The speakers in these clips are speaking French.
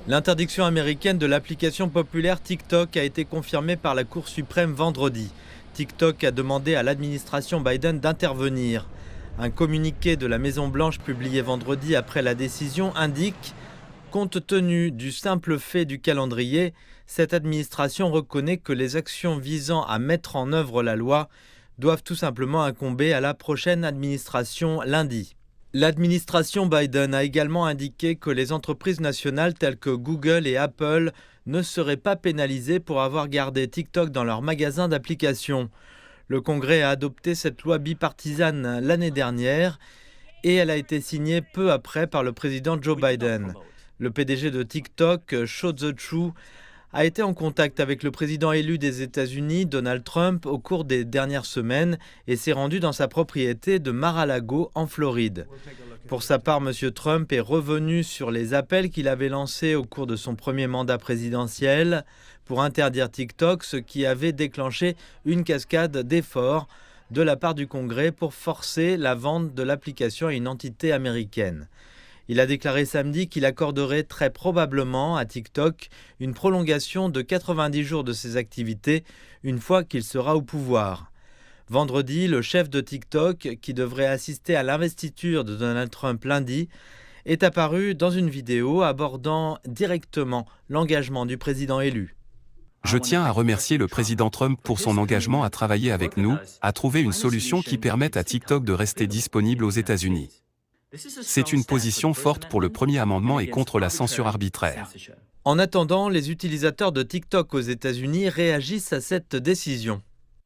L'interdiction américaine de l'application populaire TikTok a été confirmée par la Cour suprême vendredi. TikTok a demandé à l'administration Biden d'intervenir. Un communiqué de la Maison-Blanche publié vendredi après la décision indique « Compte tenu du simple fait du calendrier, cette administration reconnaît que les actions visant à mettre en œuvre la loi doivent tout simplement incomber à la prochaine administration lundi ». L'administration Biden a également indiqué que les entreprises nationales telles que Google et Apple ne seraient pas pénalisées pour avoir gardé TikTok dans leurs magasins d'applications. Le Congrès a adopté cette loi bipartisane l'année dernière et elle a été signée peu après par le président Joe Biden. Le PDG de TikTok, Shou Zi Chew, a été en contact avec le président élu des États-Unis, Donald Trump, au cours des dernières semaines et s'est rendu dans sa propriété de Mar-a-Lago, en Floride. Pour sa part, M. Trump est revenu sur les appels qu'il avait lancés au cours de son premier mandat présidentiel pour interdire TikTok, ce qui avait déclenché une cascade d'efforts de la part du Congrès pour forcer la vente de l'application à une entité américaine. Il a déclaré samedi qu'il accorderait très probablement à TikTok une prolongation de 90 jours de ses activités une fois qu'il sera au pouvoir. Vendredi, le chef de TikTok, qui devrait assister à l'investiture de Donald Trump lundi, est apparu dans une vidéo abordant directement l'engagement du président élu. Je tiens à remercier le président Trump pour son engagement à travailler avec nous, à trouver une solution qui permette à TikTok de rester disponible aux États-Unis. C'est une position forte pour le premier amendement et contre la censure arbitraire. En attendant, les utilisateurs de TikTok aux États-Unis réagissent à cette décision.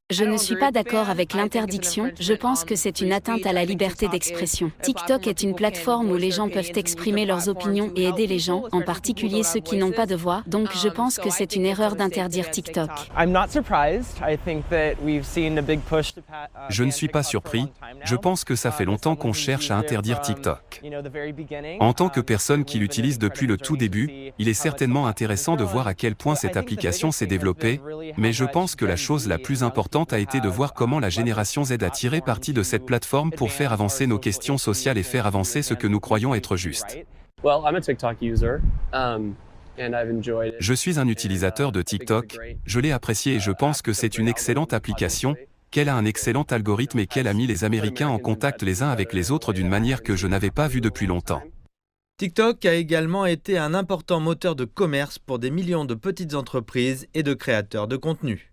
Je ne suis pas d'accord avec l'interdiction, je pense que c'est une atteinte à la liberté d'expression. TikTok est une plateforme où les gens peuvent exprimer leurs opinions et aider les gens, en particulier ceux qui n'ont pas de voix, donc je pense que c'est une erreur d'interdire TikTok. Je ne suis pas surpris, je pense que ça fait longtemps qu'on cherche à interdire TikTok. En tant que personne qui l'utilise depuis le tout début, il est certainement intéressant de voir à quel point cette application s'est développée, mais je pense que la chose la plus importante a été de voir comment la génération Z a tiré parti de cette plateforme pour faire avancer nos questions sociales et faire avancer ce que nous croyons être juste. Je suis un utilisateur de TikTok, je l'ai apprécié et je pense que c'est une excellente application, qu'elle a un excellent algorithme et qu'elle a mis les Américains en contact les uns avec les autres d'une manière que je n'avais pas vue depuis longtemps. TikTok a également été un important moteur de commerce pour des millions de petites entreprises et de créateurs de contenu.